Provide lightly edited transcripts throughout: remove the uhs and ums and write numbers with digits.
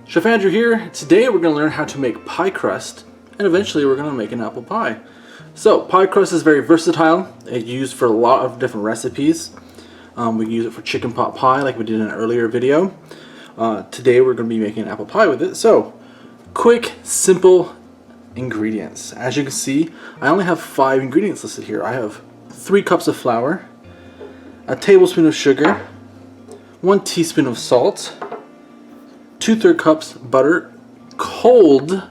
Chef Andrew here. Today we're going to learn how to make pie crust, and eventually we're going to make an apple pie. So pie crust is very versatile. It's used for a lot of different recipes. We can use it for chicken pot pie like we did in an earlier video. Today we're going to be making an apple pie with it. So quick, simple ingredients. As you can see, I only have 5 ingredients listed here. I have 3 cups of flour, a tablespoon of sugar, 1 teaspoon of salt, 2/3 cups butter, cold,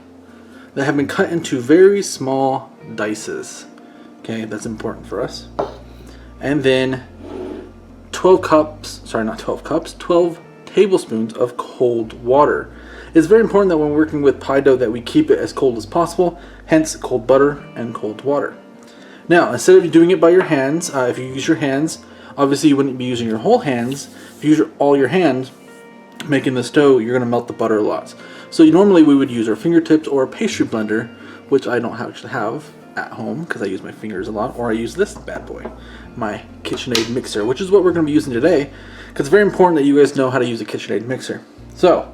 that have been cut into very small dices. Okay, that's important for us. And then 12 tablespoons of cold water. It's very important that when we're working with pie dough that we keep it as cold as possible, hence cold butter and cold water. Now, instead of doing it by your hands, if you use your hands, obviously you wouldn't be using your whole hands. If you use all your hands making this dough, you're going to melt the butter a lot. So normally we would use our fingertips or a pastry blender, which I don't actually have at home because I use my fingers a lot, or I use this bad boy, my KitchenAid mixer, which is what we're going to be using today, because it's very important that you guys know how to use a KitchenAid mixer. So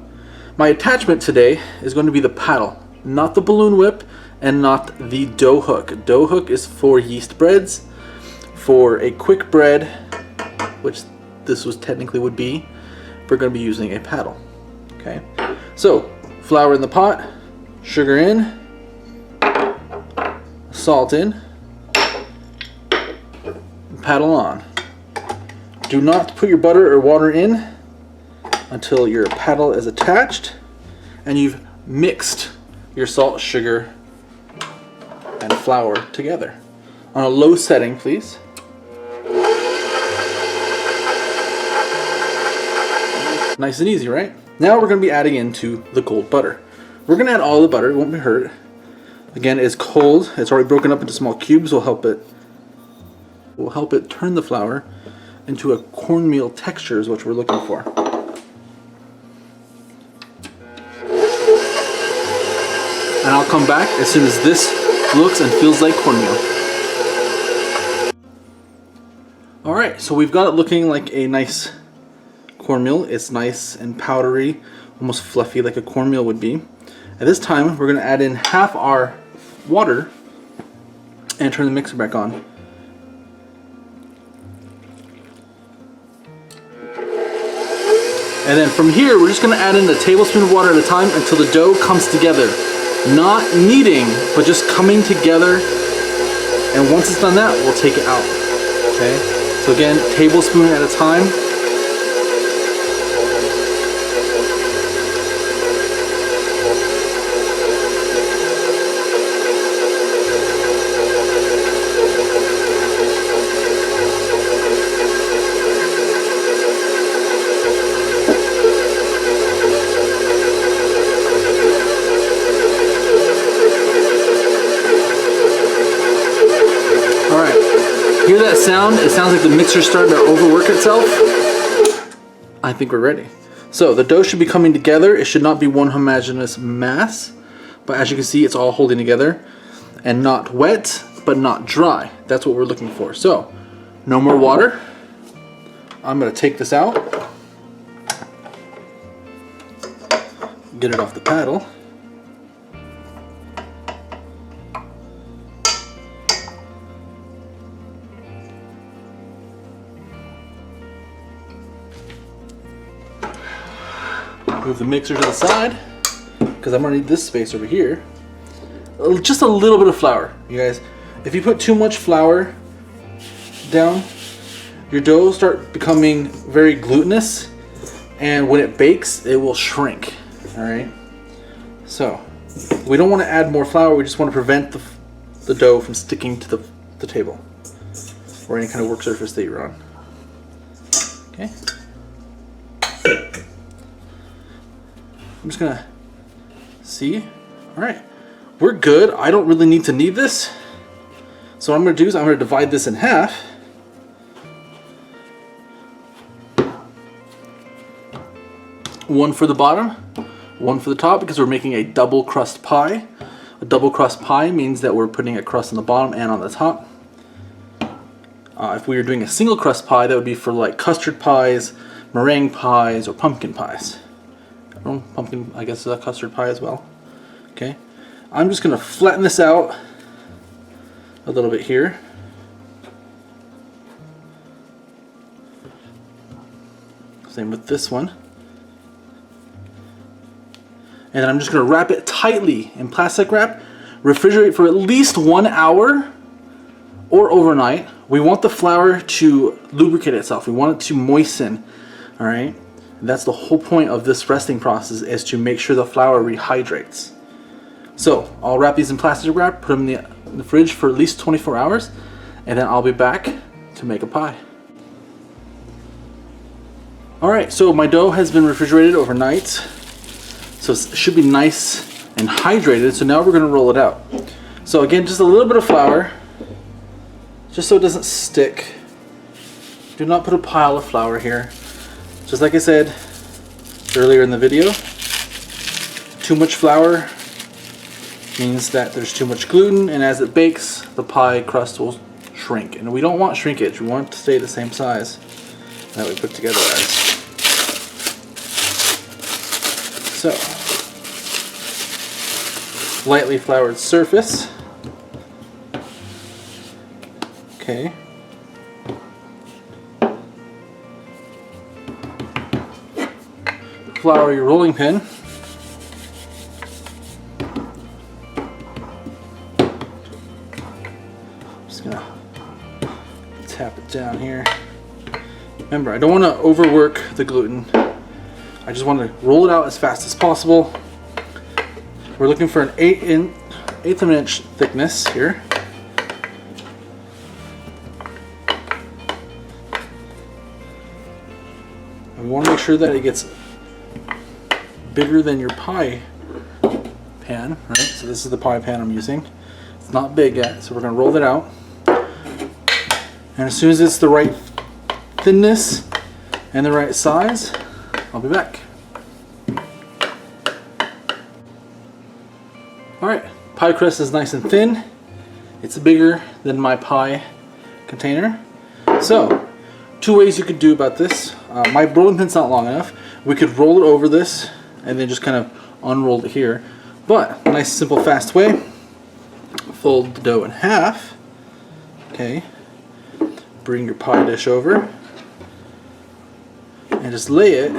my attachment today is going to be the paddle, not the balloon whip and not the dough hook. Dough hook is for yeast breads. For a quick bread, which this was technically would be, we're going to be using a paddle. Okay, so flour in the pot, sugar in, salt in, paddle on. Do not put your butter or water in until your paddle is attached and you've mixed your salt, sugar, and flour together. On a low setting, please. Nice and easy, right? Now we're going to be adding into the cold butter. We're going to add all the butter, it won't be hurt. Again, it's cold, it's already broken up into small cubes, will help it turn the flour into a cornmeal texture is what we're looking for. And I'll come back as soon as this looks and feels like cornmeal. Alright, so we've got it looking like a nice cornmeal. It's nice and powdery, almost fluffy like a cornmeal would be. At this time, we're going to add in half our water and turn the mixer back on. And then from here, we're just going to add in a tablespoon of water at a time until the dough comes together. Not kneading, but just coming together. And once it's done that, we'll take it out. Okay? So again, tablespoon at a time. Hear that sound? It sounds like the mixer's starting to overwork itself. I think we're ready. So the dough should be coming together. It should not be one homogeneous mass, but as you can see, it's all holding together and not wet, but not dry. That's what we're looking for. So no more water. I'm going to take this out, get it off the paddle. Move the mixer to the side because I'm gonna need this space over here. Just a little bit of flour, you guys. If you put too much flour down, your dough will start becoming very glutinous, and when it bakes, it will shrink. All right. So we don't want to add more flour. We just want to prevent the dough from sticking to the table or any kind of work surface that you're on. Okay. I'm just gonna see. All right, we're good. I don't really need to knead this. So what I'm gonna do is I'm gonna divide this in half. One for the bottom, one for the top, because we're making a double crust pie. A double crust pie means that we're putting a crust on the bottom and on the top. If we were doing a single crust pie, that would be for like custard pies, meringue pies, or pumpkin pies. or pumpkin, I guess, custard pie as well. Okay, I'm just gonna flatten this out a little bit here. Same with this one. And then I'm just gonna wrap it tightly in plastic wrap, refrigerate for at least 1 hour or overnight. We want the flour to lubricate itself. We want it to moisten, all right? And that's the whole point of this resting process, is to make sure the flour rehydrates. So I'll wrap these in plastic wrap, put them in the fridge for at least 24 hours, and then I'll be back to make a pie. All right, so my dough has been refrigerated overnight, so it should be nice and hydrated. So now we're gonna roll it out. So again, just a little bit of flour, just so it doesn't stick. Do not put a pile of flour here. Just like I said earlier in the video, too much flour means that there's too much gluten, and as it bakes, the pie crust will shrink. And we don't want shrinkage, we want it to stay the same size that we put together as. So, lightly floured surface. Okay. Flour your rolling pin. Just gonna tap it down here. Remember, I don't want to overwork the gluten. I just want to roll it out as fast as possible. We're looking for an eighth of an inch thickness here. And we want to make sure that it gets bigger than your pie pan, right? So this is the pie pan I'm using. It's not big yet, so we're going to roll it out. And as soon as it's the right thinness and the right size, I'll be back. Alright, pie crust is nice and thin. It's bigger than my pie container. So, two ways you could do about this. My rolling pin's not long enough. We could roll it over this and then just kind of unroll it here. But, a nice, simple, fast way. Fold the dough in half. Okay. Bring your pie dish over. And just lay it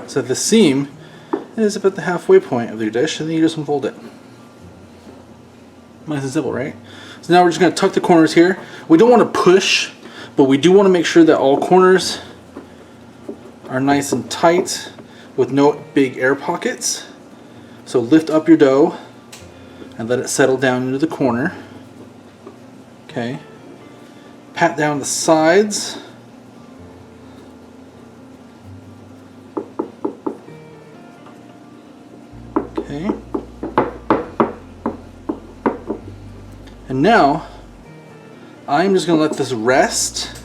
so that the seam is about the halfway point of your dish, and then you just unfold it. Nice and simple, right? So now we're just going to tuck the corners here. We don't want to push, but we do want to make sure that all corners are nice and tight with no big air pockets. So lift up your dough and let it settle down into the corner. Okay. Pat down the sides. Okay. And now I'm just going to let this rest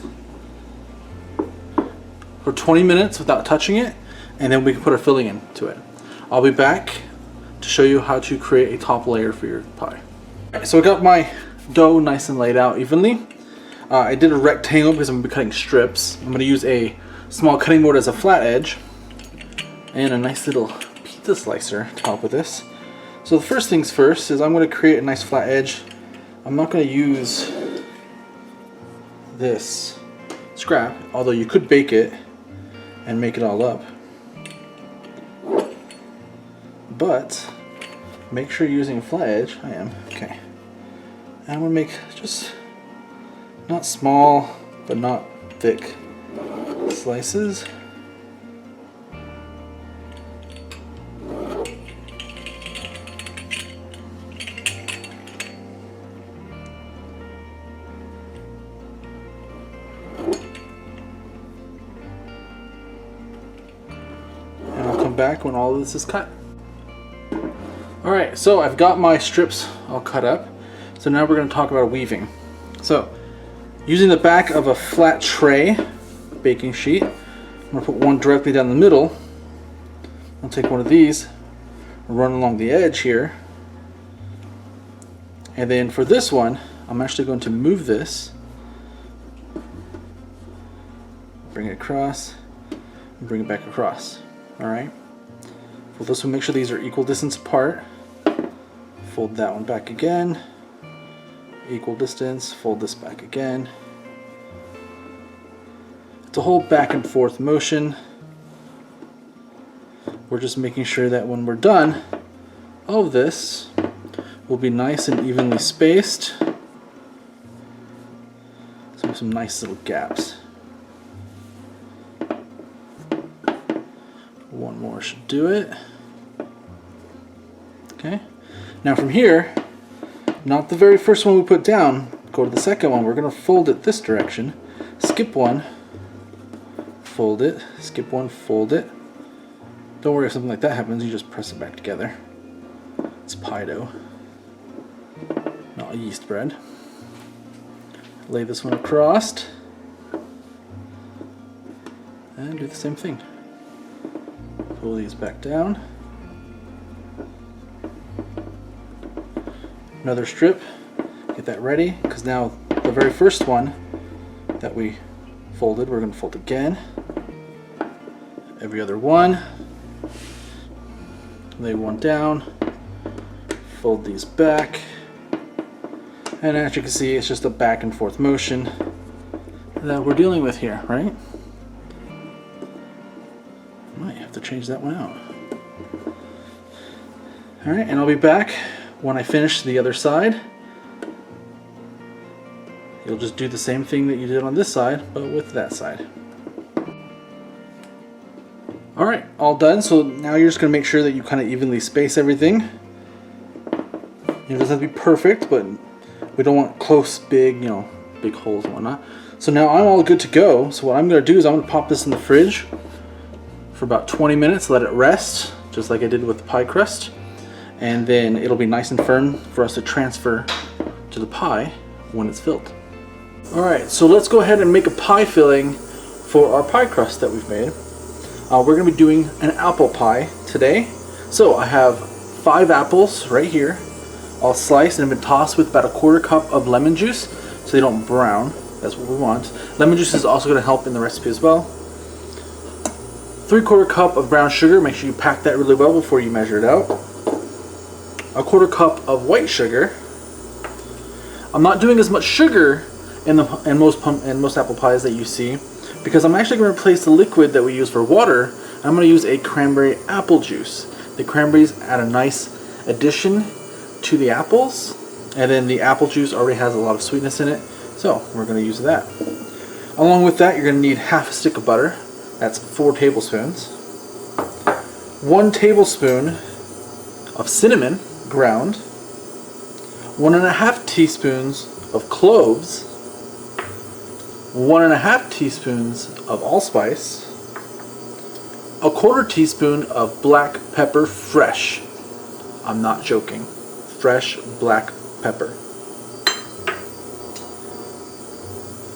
for 20 minutes without touching it, and then we can put our filling into it. I'll be back to show you how to create a top layer for your pie. Right, so I got my dough nice and laid out evenly. I did a rectangle because I'm going to be cutting strips. I'm going to use a small cutting board as a flat edge and a nice little pizza slicer to help with this. So the first things first is I'm going to create a nice flat edge. I'm not going to use this scrap, although you could bake it and make it all up. But make sure you're using a flat edge. I am. Okay. And I'm going to make just not small, but not thick slices. And I'll come back when all of this is cut. Alright, so I've got my strips all cut up. So now we're going to talk about weaving. So, using the back of a flat tray, baking sheet, I'm going to put one directly down the middle. I'll take one of these, run along the edge here. And then for this one, I'm actually going to move this, bring it across, and bring it back across. Alright? Fold this one, make sure these are equal distance apart. Fold that one back again. Equal distance, fold this back again. It's a whole back and forth motion. We're just making sure that when we're done, all of this will be nice and evenly spaced. So we have some nice little gaps. One more should do it. Okay. Now from here, not the very first one we put down, go to the second one. We're going to fold it this direction. Skip one, fold it, skip one, fold it. Don't worry if something like that happens, you just press it back together. It's pie dough, not a yeast bread. Lay this one across and do the same thing. Pull these back down. Another strip, get that ready, because now the very first one that we folded, we're going to fold again. Every other one. Lay one down, fold these back, and as you can see, it's just a back and forth motion that we're dealing with here, right? Might have to change that one out. Alright, and I'll be back when I finish the other side. You'll just do the same thing that you did on this side, but with that side. Alright, all done. So now you're just going to make sure that you kind of evenly space everything. It doesn't have to be perfect, but we don't want close, big, big holes and whatnot. So now I'm all good to go. So what I'm going to do is I'm going to pop this in the fridge for about 20 minutes, let it rest, just like I did with the pie crust. And then it'll be nice and firm for us to transfer to the pie when it's filled. Alright, so let's go ahead and make a pie filling for our pie crust that we've made. We're going to be doing an apple pie today. So I have 5 apples right here, all sliced and have been tossed with about a 1/4 cup of lemon juice so they don't brown. That's what we want. Lemon juice is also going to help in the recipe as well. 3/4 cup of brown sugar. Make sure you pack that really well before you measure it out. A 1/4 cup of white sugar. I'm not doing as much sugar in most apple pies that you see, because I'm actually going to replace the liquid that we use for water. I'm going to use a cranberry apple juice. The cranberries add a nice addition to the apples, and then the apple juice already has a lot of sweetness in it, so we're going to use that. Along with that, you're going to need half a stick of butter. That's 4 tablespoons. 1 tablespoon of cinnamon ground. 1½ teaspoons of cloves. 1½ teaspoons of allspice, 1/4 teaspoon of black pepper fresh. I'm not joking. Fresh black pepper.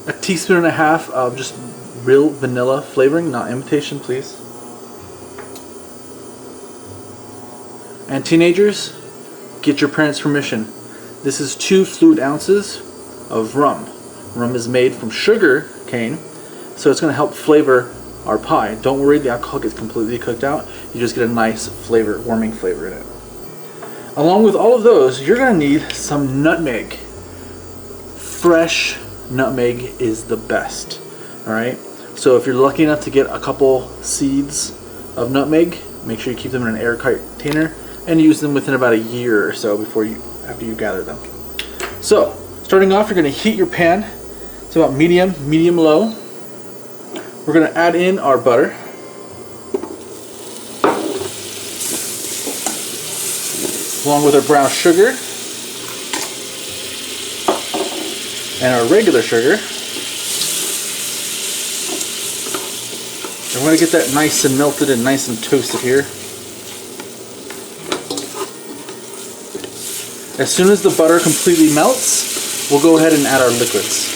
1.5 teaspoons of just real vanilla flavoring, not imitation, please. And teenagers, get your parents' permission. This is 2 fluid ounces of rum. Rum is made from sugar cane, so it's going to help flavor our pie. Don't worry, the alcohol gets completely cooked out. You just get a nice flavor, warming flavor in it. Along with all of those, you're going to need some nutmeg. Fresh nutmeg is the best. Alright, so if you're lucky enough to get a couple seeds of nutmeg, make sure you keep them in an airtight container and use them within about a year or so after you gather them. So, starting off, you're going to heat your pan. It's about medium low. We're going to add in our butter. Along with our brown sugar and our regular sugar. And we're going to get that nice and melted and nice and toasted here. As soon as the butter completely melts, we'll go ahead and add our liquids.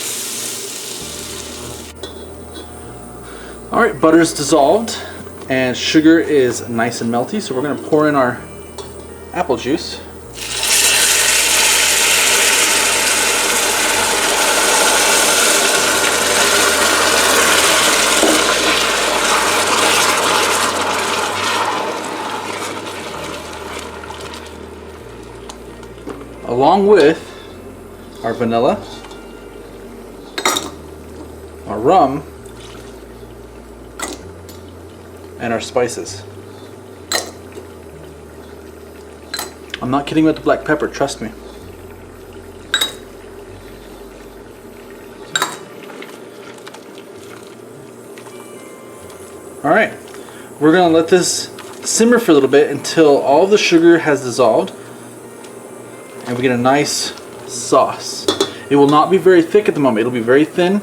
Alright, butter is dissolved and sugar is nice and melty, so we're going to pour in our apple juice. along with our vanilla, our rum, and our spices. I'm not kidding about the black pepper, trust me. Alright, we're going to let this simmer for a little bit until all the sugar has dissolved and we get a nice sauce. It will not be very thick at the moment, it'll be very thin.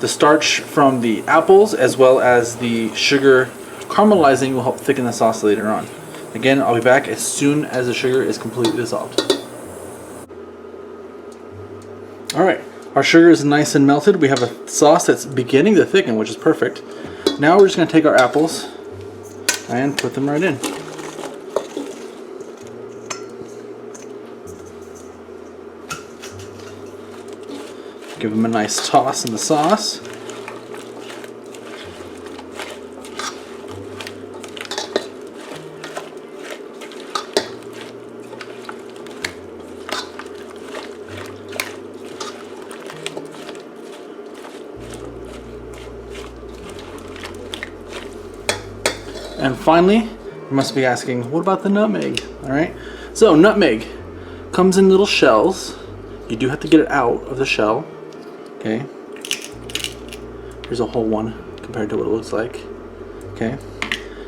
The starch from the apples as well as the sugar caramelizing will help thicken the sauce later on. Again, I'll be back as soon as the sugar is completely dissolved. Alright, our sugar is nice and melted. We have a sauce that's beginning to thicken, which is perfect. Now we're just going to take our apples and put them right in. Give them a nice toss in the sauce. And finally, you must be asking, what about the nutmeg? Alright, so nutmeg comes in little shells. You do have to get it out of the shell. Okay, here's a whole one compared to what it looks like. Okay,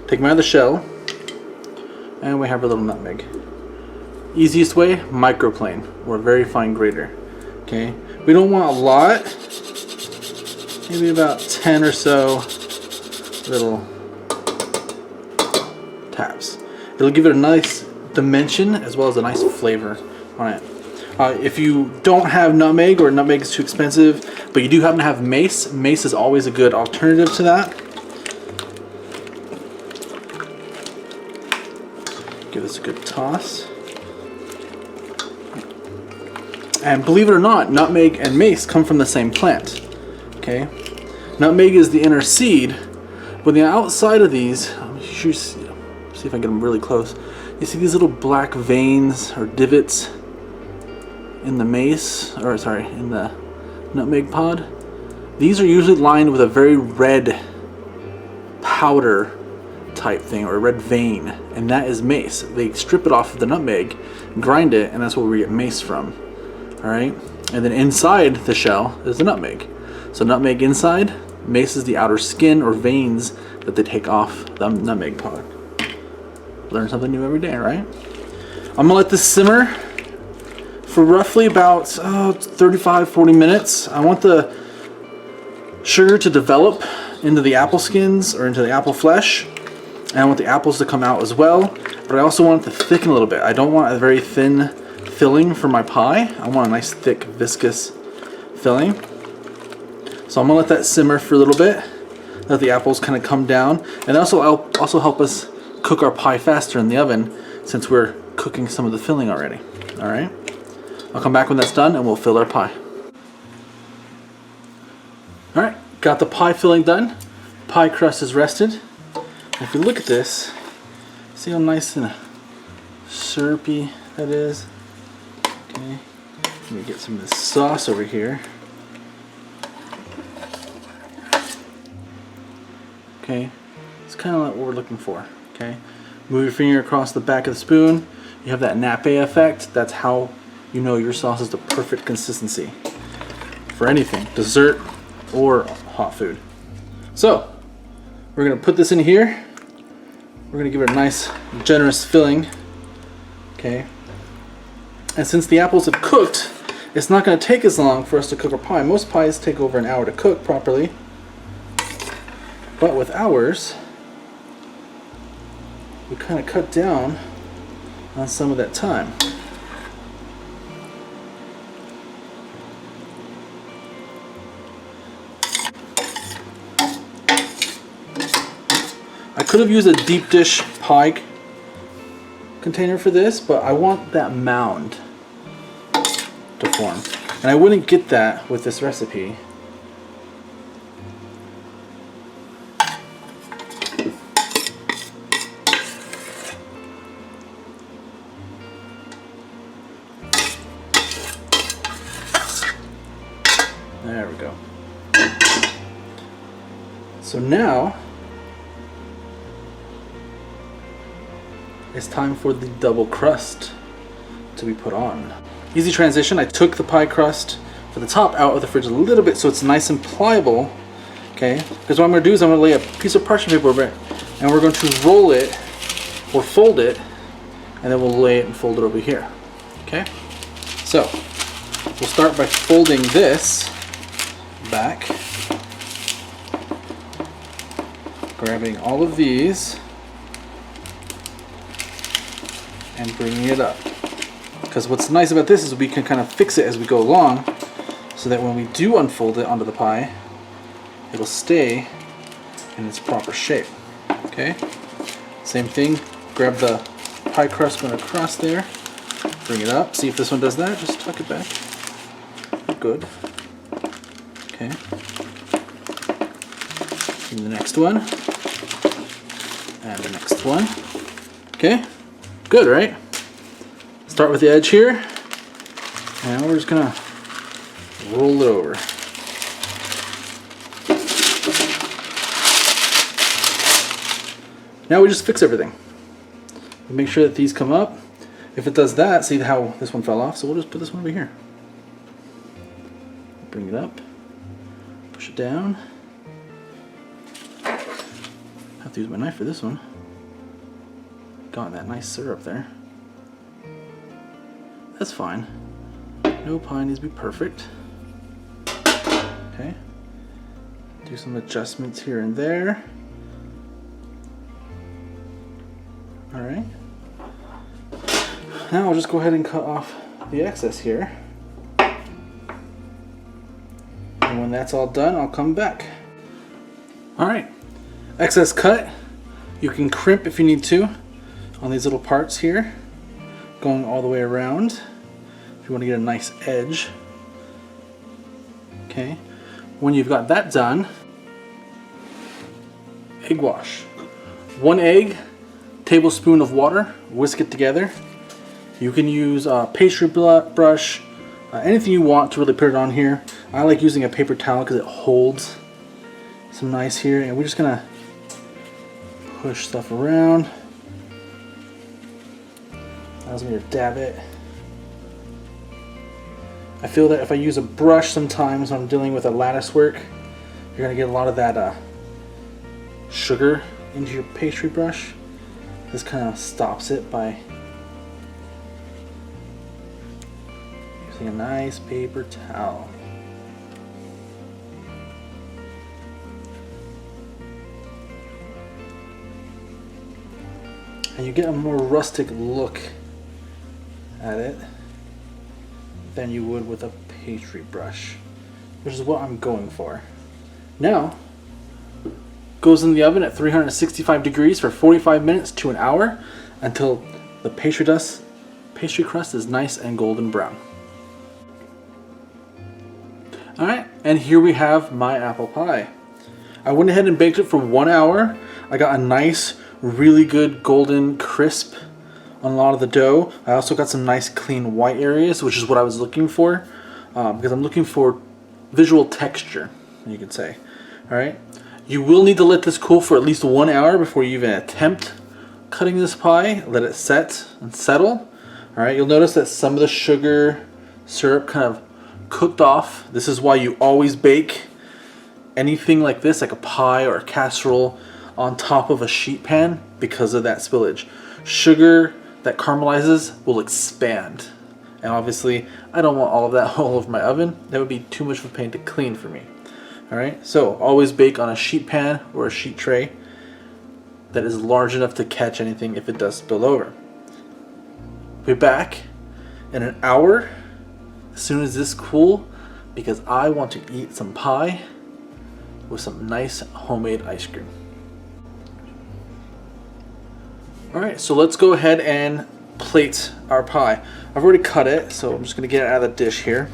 take them out of the shell, and we have our little nutmeg. Easiest way, microplane or a very fine grater. Okay, we don't want a lot, maybe about 10 or so little taps. It'll give it a nice dimension as well as a nice flavor on it. If you don't have nutmeg, or nutmeg is too expensive, but you do happen to have mace, mace is always a good alternative to that. Give this a good toss. And believe it or not, nutmeg and mace come from the same plant. Okay, nutmeg is the inner seed, but the outside of these, see if I can get them really close. You see these little black veins or divots in the mace, or sorry, in the nutmeg pod? These are usually lined with a very red powder type thing, or a red vein, and that is mace. They strip it off of the nutmeg, grind it, and that's where we get mace from. Alright? And then inside the shell is the nutmeg. So nutmeg inside, mace is the outer skin or veins that they take off the nutmeg pod. Learn something new every day, right? I'm gonna let this simmer for roughly about 35-40 minutes. I want the sugar to develop into the apple skins or into the apple flesh, and I want the apples to come out as well, but I also want it to thicken a little bit. I don't want a very thin filling for my pie. I want a nice thick viscous filling. So I'm gonna let that simmer for a little bit, let the apples kind of come down, and also help us cook our pie faster in the oven since we're cooking some of the filling already. Alright? I'll come back when that's done and we'll fill our pie. Alright, got the pie filling done. Pie crust is rested. And if you look at this, see how nice and syrupy that is? Okay, let me get some of this sauce over here. Okay, it's kind of like what we're looking for. Okay, move your finger across the back of the spoon. You have that nappe effect. That's how you know your sauce is the perfect consistency for anything, dessert or hot food. So we're gonna put this in here. We're gonna give it a nice generous filling. Okay, and since the apples have cooked, it's not gonna take as long for us to cook our pie. Most pies take over an hour to cook properly, but with ours, we kind of cut down on some of that time. I could have used a deep dish pie container for this, but I want that mound to form. And I wouldn't get that with this recipe. There we go. So now it's time for the double crust to be put on. Easy transition. I took the pie crust for the top out of the fridge a little bit so it's nice and pliable. Okay, because what I'm going to do is I'm going to lay a piece of parchment paper over it, and we're going to roll it or fold it, and then we'll lay it and fold it over here. Okay, so we'll start by folding this back, grabbing all of these and bringing it up. Because what's nice about this is we can kind of fix it as we go along, so that when we do unfold it onto the pie, it'll stay in its proper shape. Okay, same thing, grab the pie crust going across there, bring it up, see if this one does that, just tuck it back. Good. Okay. And the next one. And the next one. Okay. Good, right? Start with the edge here. And we're just gonna roll it over. Now we just fix everything. We make sure that these come up. If it does that, see how this one fell off, so we'll just put this one over here. Bring it up, push it down. Have to use my knife for this one. Got that nice syrup there. That's fine. No pie needs to be perfect. Okay. Do some adjustments here and there. Alright. Now I'll just go ahead and cut off the excess here. And when that's all done, I'll come back. Alright. Excess cut. You can crimp if you need to on these little parts here, going all the way around if you want to get a nice edge. Okay. When you've got that done, egg wash. 1 egg, tablespoon of water, whisk it together. You can use a pastry brush, anything you want to really put it on here. I like using a paper towel because it holds some nice here, and we're just gonna push stuff around. Allows me to dab it. I feel that if I use a brush sometimes when I'm dealing with a lattice work, you're gonna get a lot of that sugar into your pastry brush. This kind of stops it by using a nice paper towel. And you get a more rustic look at it than you would with a pastry brush, which is what I'm going for. Now, goes in the oven at 365 degrees for 45 minutes to an hour until the pastry crust is nice and golden brown. Alright, and here we have my apple pie. I went ahead and baked it for 1 hour. I got a nice, really good golden crisp on a lot of the dough. I also got some nice clean white areas, which is what I was looking for, because I'm looking for visual texture, you could say. Alright, you will need to let this cool for at least 1 hour before you even attempt cutting this pie. Let it set and settle. Alright, you'll notice that some of the sugar syrup kind of cooked off. This is why you always bake anything like this, like a pie or a casserole, on top of a sheet pan because of that spillage. Sugar that caramelizes will expand, and obviously I don't want all of that all over my oven. That would be too much of a pain to clean for me. Alright, so always bake on a sheet pan or a sheet tray that is large enough to catch anything if it does spill over. We'll be back in an hour as soon as this cool, because I want to eat some pie with some nice homemade ice cream. Alright, so let's go ahead and plate our pie. I've already cut it, so I'm just going to get it out of the dish here.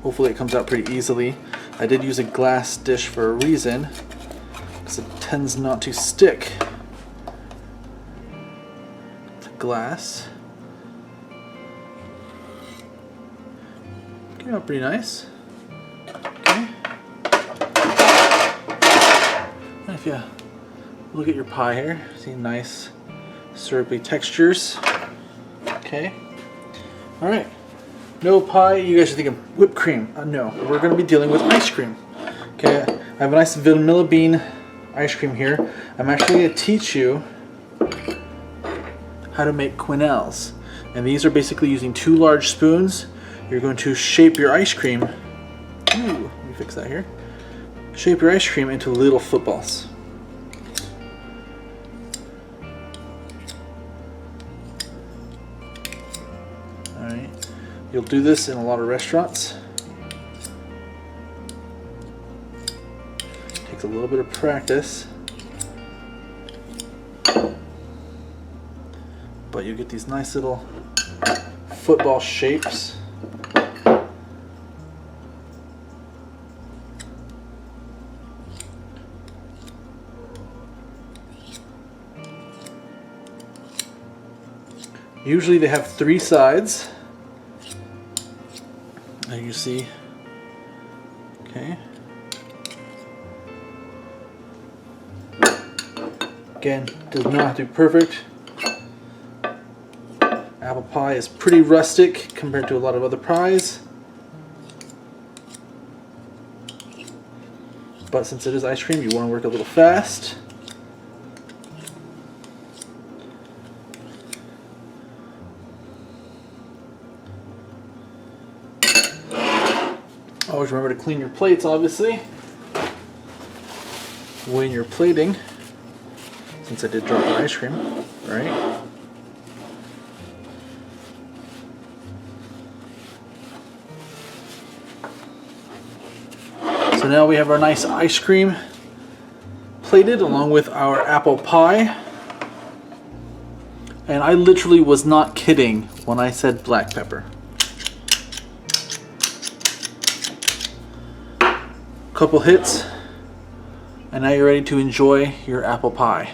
Hopefully it comes out pretty easily. I did use a glass dish for a reason, because it tends not to stick to glass. Came out pretty nice. Okay. if you look at your pie here, see nice syrupy textures. Okay. All right. No pie. You guys are thinking whipped cream. No, we're going to be dealing with ice cream. Okay. I have a nice vanilla bean ice cream here. I'm actually going to teach you how to make quenelles. And these are basically using 2 large spoons. You're going to shape your ice cream. Ooh, let me fix that here. Shape your ice cream into little footballs. Alright. You'll do this in a lot of restaurants. Takes a little bit of practice. But you get these nice little football shapes. Usually they have 3 sides, as you see. Okay. Again, does not have to be perfect. Apple pie is pretty rustic compared to a lot of other pies. But since it is ice cream, you want to work a little fast. Always remember to clean your plates, obviously, when you're plating, since I did drop the ice cream, right? So now we have our nice ice cream plated along with our apple pie. And I literally was not kidding when I said black pepper. Couple hits, and now you're ready to enjoy your apple pie.